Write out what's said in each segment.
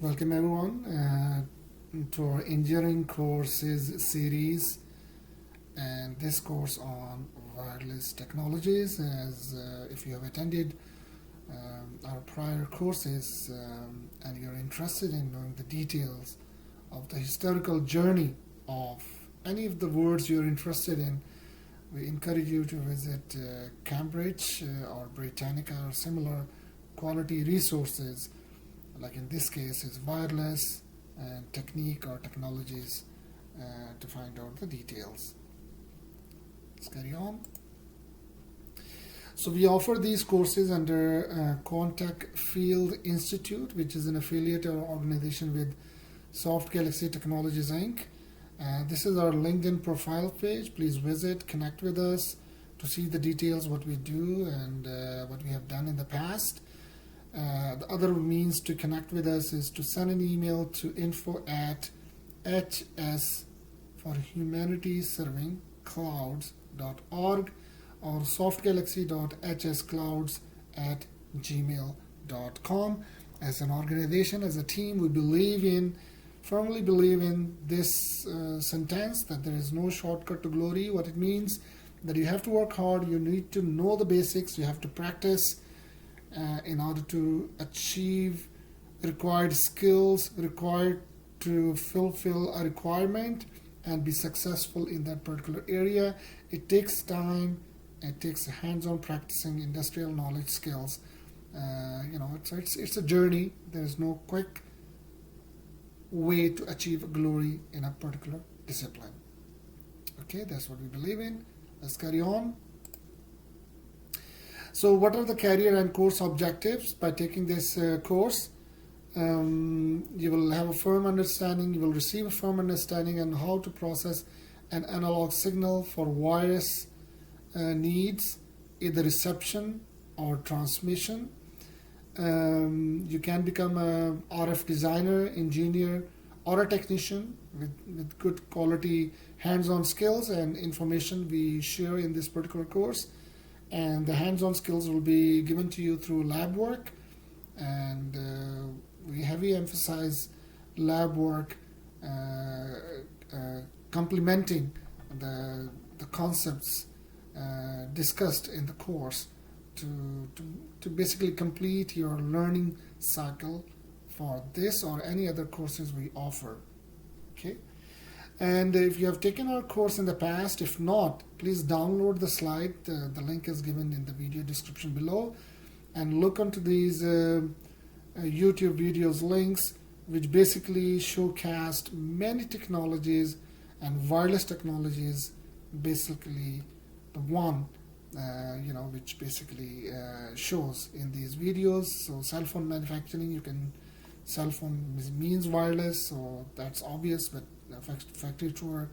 Welcome everyone to our engineering courses series, and this course on wireless technologies. As if you have attended our prior courses and you're interested in knowing the details of the historical journey of any of the words you're interested in, we encourage you to visit Cambridge or Britannica or similar quality resources, like in this case is wireless and technique or technologies, to find out the details. Let's carry on. So we offer these courses under Quantech Field Institute, which is an affiliate or organization with Soft Galaxy Technologies Inc. This is our LinkedIn profile page. Please visit, connect with us to see the details, what we do and what we have done in the past. The other means to connect with us is to send an email to info@hs for humanity-serving-clouds.org or softgalaxy.hsclouds@gmail.com. As an organization, as a team, we firmly believe in this sentence that there is no shortcut to glory. What it means that you have to work hard, you need to know the basics, you have to practice in order to achieve required skills required to fulfill a requirement and be successful in that particular area. It takes time, it takes hands-on practicing industrial knowledge skills. It's a journey. There's no quick way to achieve glory in a particular discipline. Okay, that's what we believe in. Let's carry on. So what are the career and course objectives? By taking this course, you will have a firm understanding, you will receive a firm understanding on how to process an analog signal for wireless needs, either reception or transmission. You can become a RF designer, engineer, or a technician with good quality hands-on skills and information we share in this particular course. And the hands-on skills will be given to you through lab work, and we heavily emphasize lab work complementing the concepts discussed in the course to basically complete your learning cycle for this or any other courses we offer. Okay. And if you have taken our course in the past, if not, please download the slide. The link is given in the video description below, and look onto these YouTube videos links, which basically showcased many technologies and wireless technologies, basically the one which basically shows in these videos. So cell phone manufacturing, cell phone means wireless, so that's obvious, but factory tour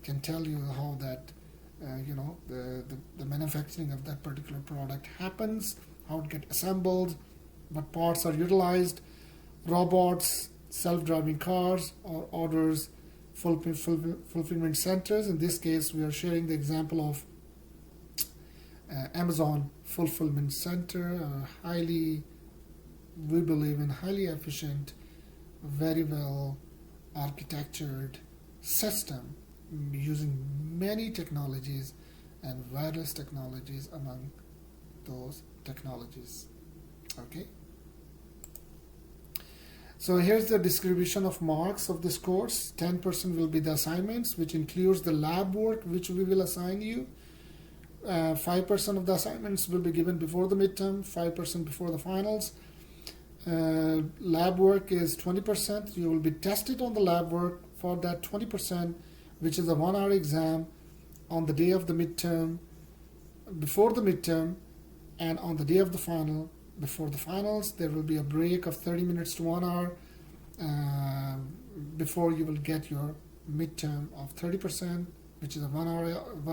can tell you how that the manufacturing of that particular product happens, how it gets assembled, what parts are utilized, robots, self-driving cars, or orders, fulfillment centers. In this case, we are sharing the example of Amazon fulfillment center, we believe in highly efficient, very well architectured system using many technologies and wireless technologies among those technologies. Okay. So here's the distribution of marks of this course. 10% will be the assignments, which includes the lab work which we will assign you. 5% of the assignments will be given before the midterm, 5% before the finals. Lab work is 20%. You will be tested on the lab work for that 20%, which is a 1-hour exam on the day of the midterm, before the midterm, and on the day of the final, before the finals. There will be a break of 30 minutes to 1 hour before you will get your midterm of 30%, which is a 1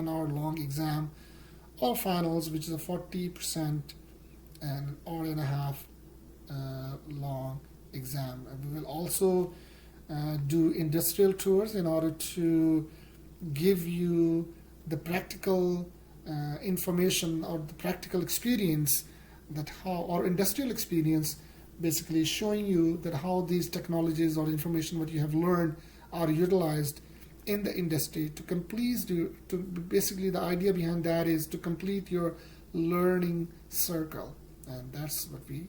hour long exam, or finals, which is a 40% and an hour and a half long exam. And we will also do industrial tours in order to give you the practical information or the practical experience that how or industrial experience basically showing you that how these technologies or information what you have learned are utilized in the industry to complete to basically the idea behind that is to complete your learning circle, and that's what we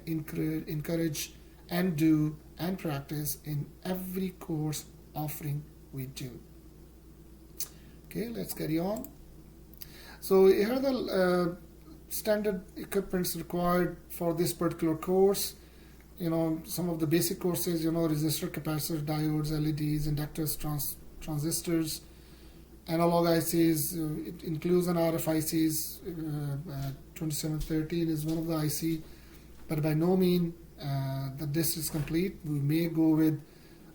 encourage and do and practice in every course offering we do. Okay, let's carry on. So here are the standard equipments required for this particular course. Some of the basic courses, resistor, capacitors, diodes, LEDs, inductors, transistors, analog ICs. It includes an RF ICs. 2713 is one of the IC, but by no means that this is complete. We may go with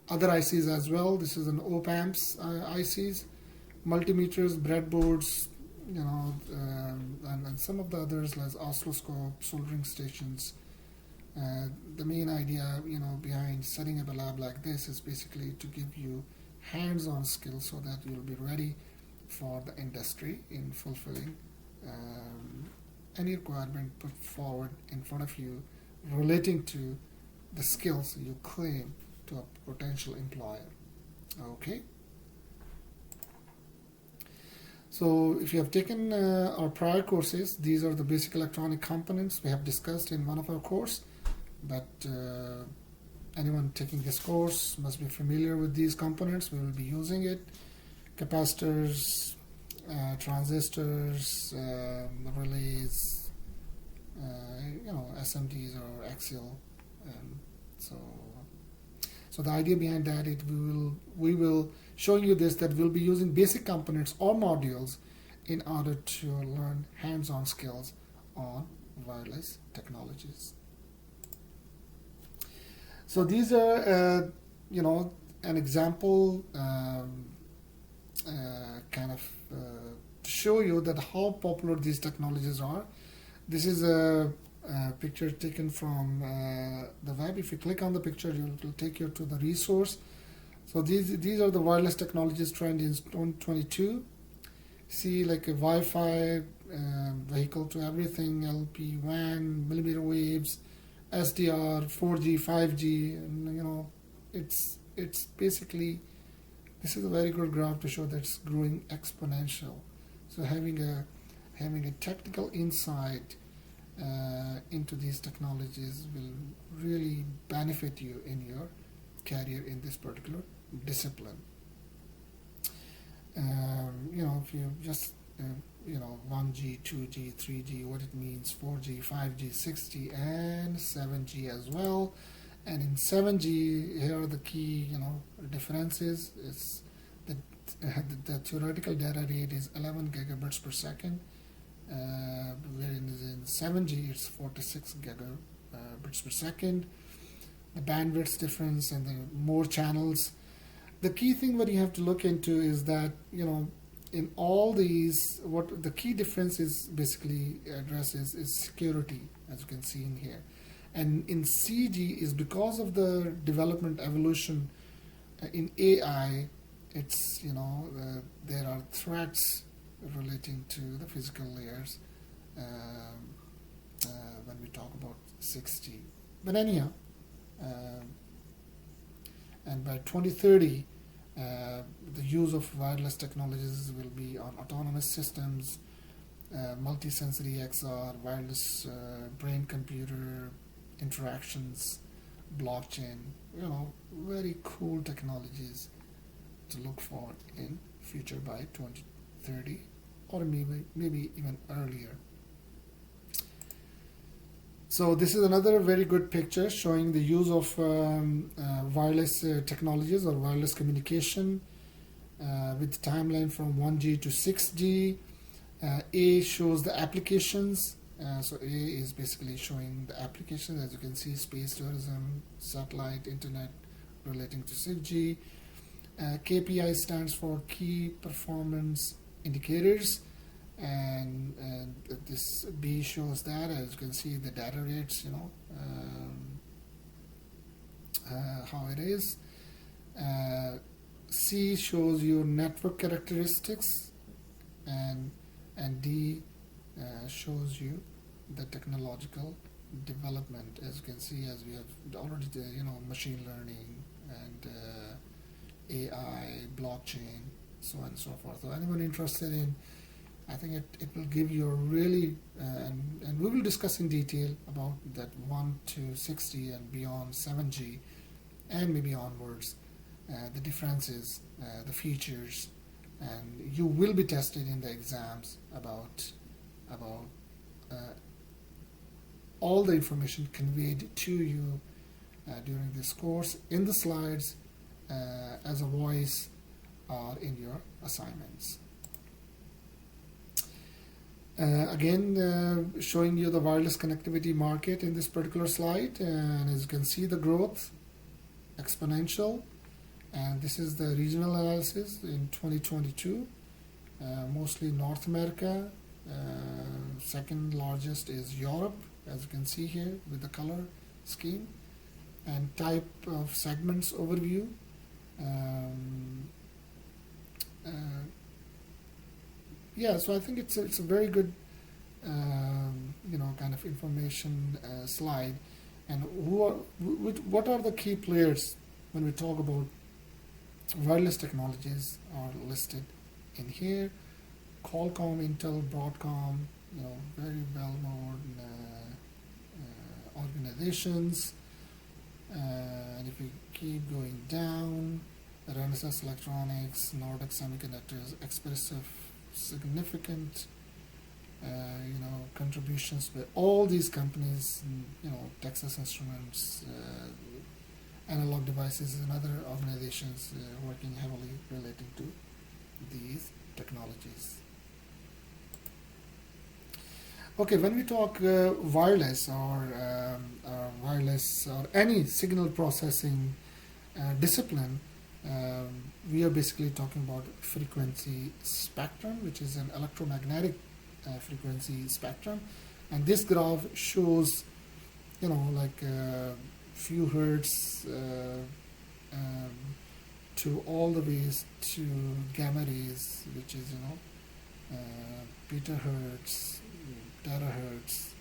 other ICs as well. This is an op-amps ICs, multimeters, breadboards, and some of the others like oscilloscope, soldering stations. The main idea, behind setting up a lab like this is basically to give you hands-on skills so that you'll be ready for the industry in fulfilling any requirement put forward in front of you relating to the skills you claim to a potential employer. Okay. So if you have taken our prior courses, these are the basic electronic components we have discussed in one of our course, but anyone taking this course must be familiar with these components. We will be using it: capacitors, transistors, relays, SMDs or axial. So the idea behind that we will showing you this, that we'll be using basic components or modules in order to learn hands-on skills on wireless technologies. So these are an example to show you that how popular these technologies are. This is a picture taken from the web. If you click on the picture, it will take you to the resource. So these are the wireless technologies trend in 2022. See, like a Wi-Fi, vehicle to everything, LP, WAN, millimeter waves, SDR, 4G, 5G, and it's basically, this is a very good graph to show that it's growing exponential. So having a technical insight into these technologies will really benefit you in your career in this particular discipline. If you just 1G, 2G, 3G, what it means, 4G, 5G, 6G, and 7G as well. And in 7G, here are the key differences. It's the theoretical data rate is 11 gigabits per second, whereas in 7G it's 46 gigabits per second. The bandwidth difference and the more channels. The key thing that you have to look into is that in all these, what the key difference is basically addresses is security, as you can see in here. And in CG is because of the development evolution in AI, it's there are threats relating to the physical layers when we talk about 6G. But anyhow, and by 2030, the use of wireless technologies will be on autonomous systems, multisensory XR, wireless brain-computer interactions, blockchain. Very cool technologies to look for in future by 2030, or maybe even earlier. So this is another very good picture showing the use of wireless technologies or wireless communication with the timeline from 1G to 6G. A shows the applications. So A is basically showing the applications, as you can see, space tourism, satellite, internet relating to 6G. KPI stands for key performance indicators. And this B shows that, as you can see, the data rates, how it is. C shows you network characteristics, and D shows you the technological development, as you can see, as we have already, machine learning and AI, blockchain, so on and so forth. So anyone interested in, I think it will give you a really, and we will discuss in detail about that 1 to 60 and beyond 7G and maybe onwards, the differences, the features, and you will be tested in the exams about uh, all the information conveyed to you during this course in the slides, as a voice or in your assignments. Again, showing you the wireless connectivity market in this particular slide, and as you can see, the growth exponential, and this is the regional analysis in 2022. Mostly North America, second largest is Europe, as you can see here with the color scheme, and type of segments overview. Yeah, so I think it's a very good kind of information slide. And what are the key players when we talk about wireless technologies are listed in here. Qualcomm, Intel, Broadcom, very well known organizations. And if we keep going down, Renesas Electronics, Nordic Semiconductors, expressive, significant contributions by all these companies, Texas Instruments, Analog Devices, and other organizations working heavily relating to these technologies. Okay, when we talk wireless or any signal processing discipline, we are basically talking about frequency spectrum, which is an electromagnetic frequency spectrum, and this graph shows, like few hertz to all the ways to gamma rays, which is petahertz, terahertz,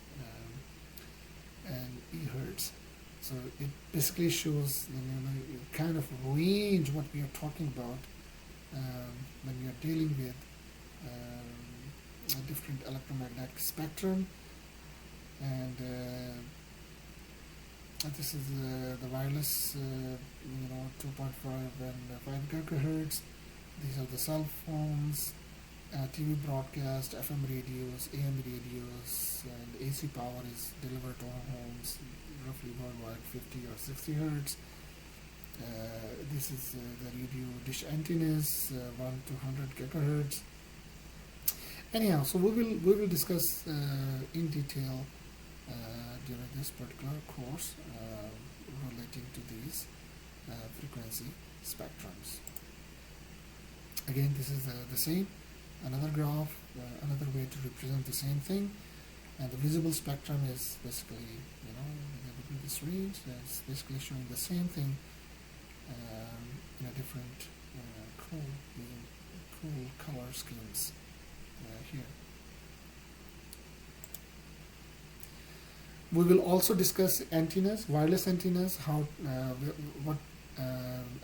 and ehertz. So it basically shows kind of range what we are talking about when we are dealing with a different electromagnetic spectrum. And this is the wireless, 2.5 and 5 gigahertz. These are the cell phones, TV broadcast, FM radios, AM radios, and AC power is delivered to our homes, roughly worldwide 50 or 60 hertz. This is the radio dish antennas, 1 to 100 gigahertz. Anyhow, so we will discuss in detail during this particular course relating to these frequency spectrums. Again, this is the same, another graph, another way to represent the same thing, and the visible spectrum is basically, within this range, it's basically showing the same thing in a different cool color schemes here. We will also discuss antennas, wireless antennas, how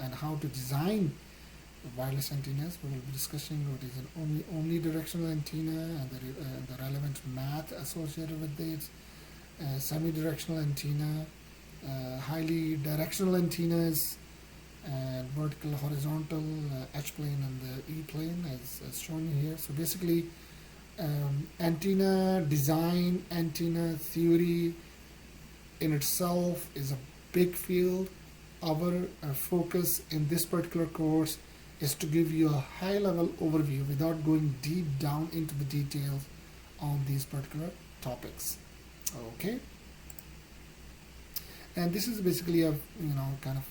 and how to design wireless antennas. We will be discussing what is an omnidirectional antenna and the relevant math associated with this, semi-directional antenna, highly directional antennas, and vertical, horizontal, H-plane and the E-plane as shown here. So basically, antenna design, antenna theory in itself is a big field. Our focus in this particular course is to give you a high-level overview without going deep down into the details on these particular topics. Okay, and this is basically a kind of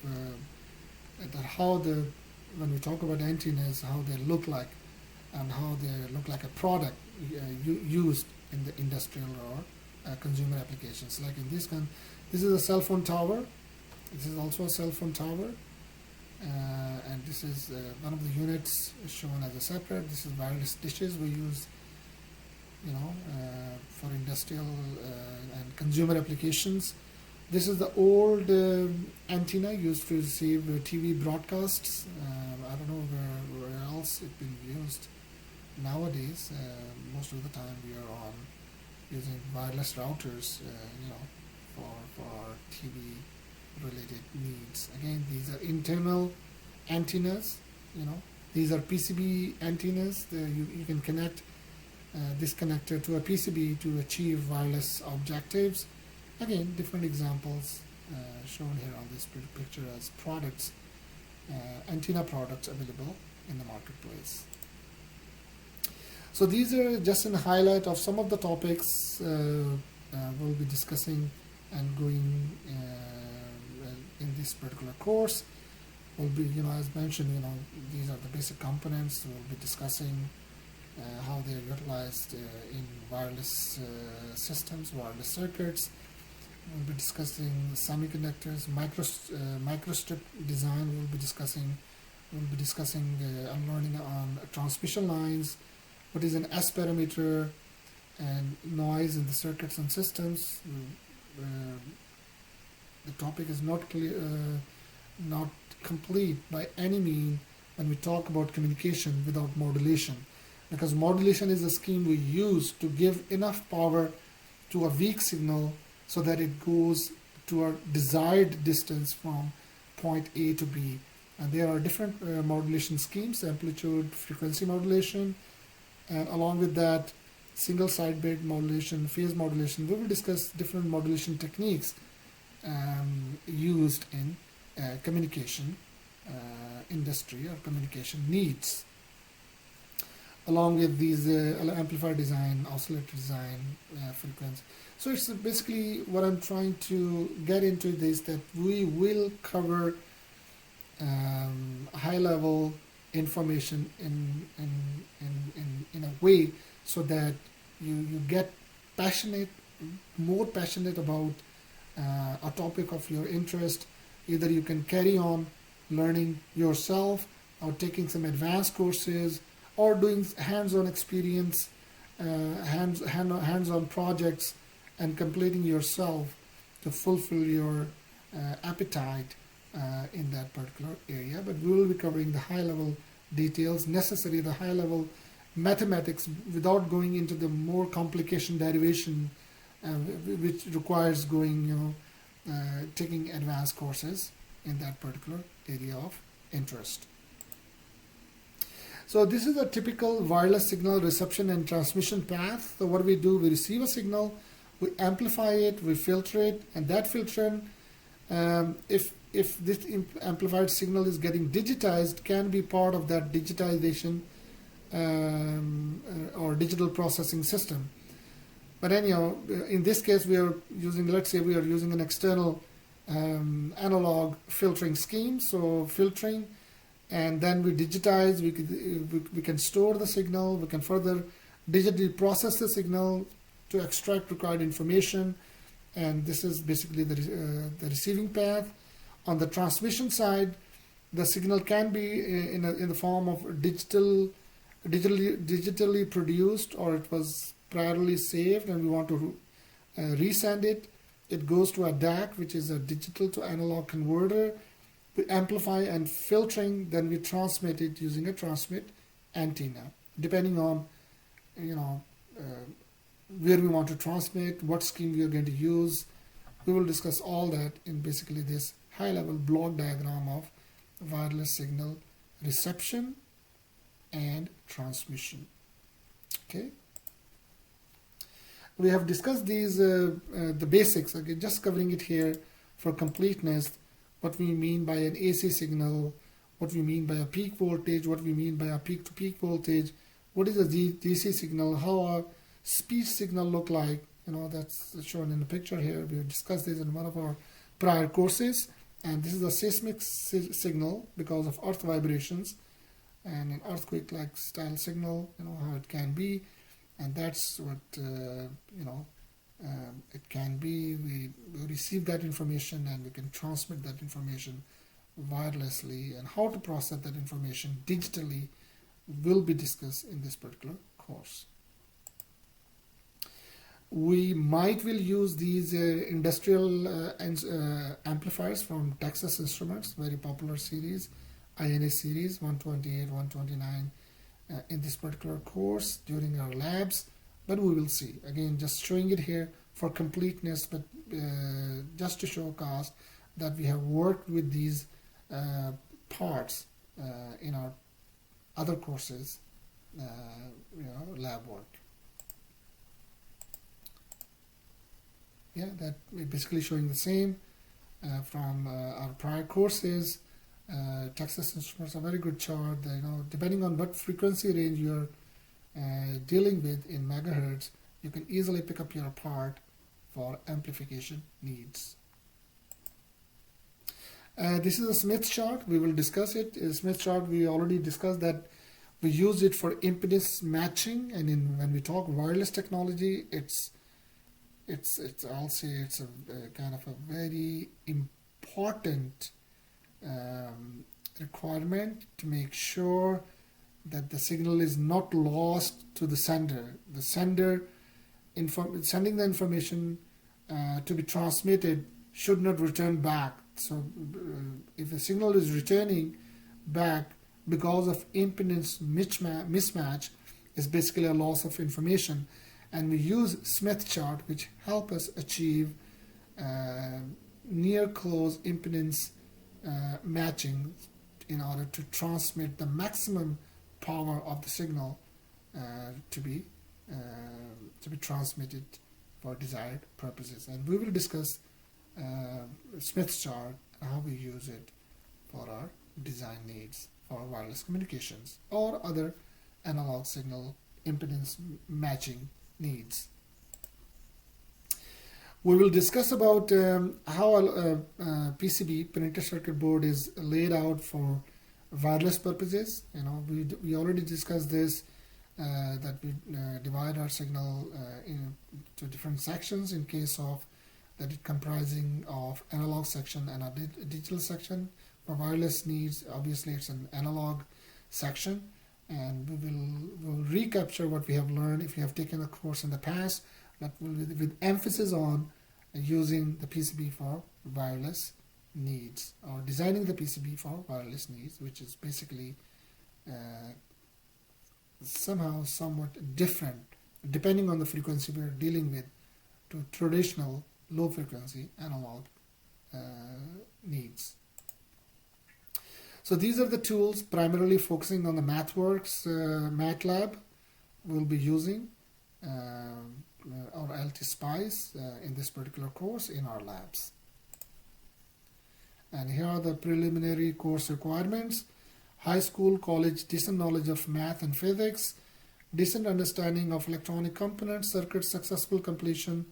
when we talk about antennas, how they look like, and how they look like a product used in the industrial or consumer applications. Like in this one, this is a cell phone tower. This is also a cell phone tower, and this is one of the units shown as a separate. This is wireless dishes we use for industrial and consumer applications. This is the old antenna used to receive TV broadcasts. I don't know where else it's been used nowadays. Most of the time we are on using wireless routers, for TV related needs. Again, these are internal antennas. These are PCB antennas. You can connect this connector to a PCB to achieve wireless objectives. Again, different examples shown here on this picture as products, antenna products available in the marketplace. So these are just a highlight of some of the topics we'll be discussing and going in this particular course. Will be, as mentioned, these are the basic components. We'll be discussing how they are utilized in wireless systems, wireless circuits. We'll be discussing semiconductors, microstrip design. We'll be discussing learning on transmission lines. What is an S parameter and noise in the circuits and systems. The topic is not clear, not complete by any means when we talk about communication without modulation, because modulation is a scheme we use to give enough power to a weak signal so that it goes to a desired distance from point A to B. And there are different modulation schemes: amplitude, frequency modulation, and along with that, single sideband modulation, phase modulation. We will discuss different modulation techniques used in communication industry or communication needs, along with these amplifier design, oscillator design, frequency. So it's basically what I'm trying to get into this, that we will cover high-level information in a way so that you get more passionate about a topic of your interest. Either you can carry on learning yourself, or taking some advanced courses, or doing hands-on experience, hands-on projects, and completing yourself to fulfill your appetite in that particular area. But we will be covering the high-level details necessary, the high-level mathematics, without going into the more complication derivation, which requires taking advanced courses in that particular area of interest. So this is a typical wireless signal reception and transmission path. So what we do, we receive a signal, we amplify it, we filter it, and that filter, if this amplified signal is getting digitized, can be part of that digitization or digital processing system. But anyhow, in this case, we are using, let's say we are using an external analog filtering scheme. So filtering, and then we digitize, we can store the signal, we can further digitally process the signal to extract required information, and this is basically the receiving path. On the transmission side, the signal can be in the form of digitally produced, or it was priorly saved and we want to resend it. It goes to a DAC, which is a digital to analog converter. We amplify and filtering, then we transmit it using a transmit antenna, depending on where we want to transmit, what scheme we are going to use. We will discuss all that in basically this high-level block diagram of wireless signal reception and transmission. Okay. We have discussed these the basics. Okay, just covering it here for completeness. What we mean by an AC signal, what we mean by a peak voltage, what we mean by a peak-to-peak voltage, what is a DC signal, how a speech signal look like. That's shown in the picture here. We have discussed this in one of our prior courses. And this is a seismic signal because of earth vibrations, and an earthquake-like style signal, how it can be. And that's what, it can be. We receive that information and we can transmit that information wirelessly, and how to process that information digitally will be discussed in this particular course. We might will use these industrial amplifiers from Texas Instruments, very popular series, INA series 128, 129 in this particular course during our labs, but we will see. Again, just showing it here for completeness, but just to show cause that we have worked with these parts in our other courses, lab work. Yeah, that we're basically showing the same from our prior courses. Texas Instruments are very good chart. Depending on what frequency range you're dealing with in megahertz, you can easily pick up your part for amplification needs. This is a Smith chart. We will discuss it. Smith chart, we already discussed that we use it for impedance matching, and when we talk wireless technology, I'll say it's a kind of a very important requirement to make sure that the signal is not lost to the sender. The sender sending the information to be transmitted should not return back. So if the signal is returning back because of impedance mismatch, is basically a loss of information. And we use Smith chart, which help us achieve near close impedance matching in order to transmit the maximum power of the signal to be transmitted for desired purposes. And we will discuss Smith chart and how we use it for our design needs for wireless communications or other analog signal impedance matching needs. We will discuss about how a PCB, printed circuit board, is laid out for wireless purposes. We already discussed this, that we divide our signal into different sections in case of that it comprising of analog section and a digital section. For wireless needs, obviously it's an analog section, and we will recapture what we have learned if you have taken a course in the past, but with emphasis on using the PCB for wireless needs, or designing the PCB for wireless needs, which is basically somewhat different depending on the frequency we are dealing with to traditional low frequency analog needs. So these are the tools primarily focusing on the MathWorks MATLAB we'll be using, or LTSpice in this particular course in our labs. And here are the preliminary course requirements: high school, college, decent knowledge of math and physics, decent understanding of electronic components, circuits, successful completion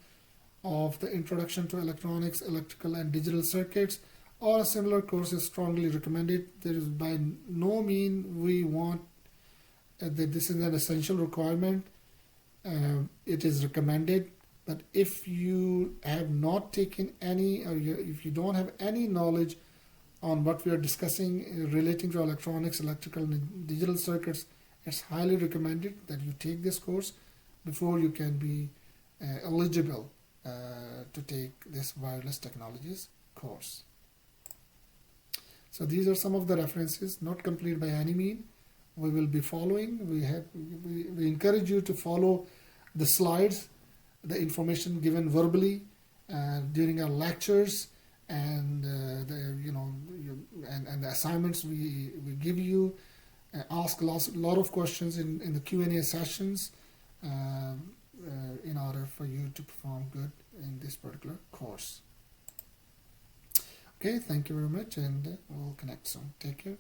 of the introduction to electronics, electrical and digital circuits, or a similar course is strongly recommended. There is by no means we want that this is an essential requirement. It is recommended, but if you have not taken any, or if you don't have any knowledge on what we are discussing relating to electronics, electrical and digital circuits, it's highly recommended that you take this course before you can be eligible to take this wireless technologies course. So these are some of the references, not complete by any means. We will be following. We encourage you to follow the slides, the information given verbally during our lectures, and and the assignments we give you. Ask a lot of questions in the Q&A sessions in order for you to perform good in this particular course. Okay, thank you very much, and we'll connect soon. Take care.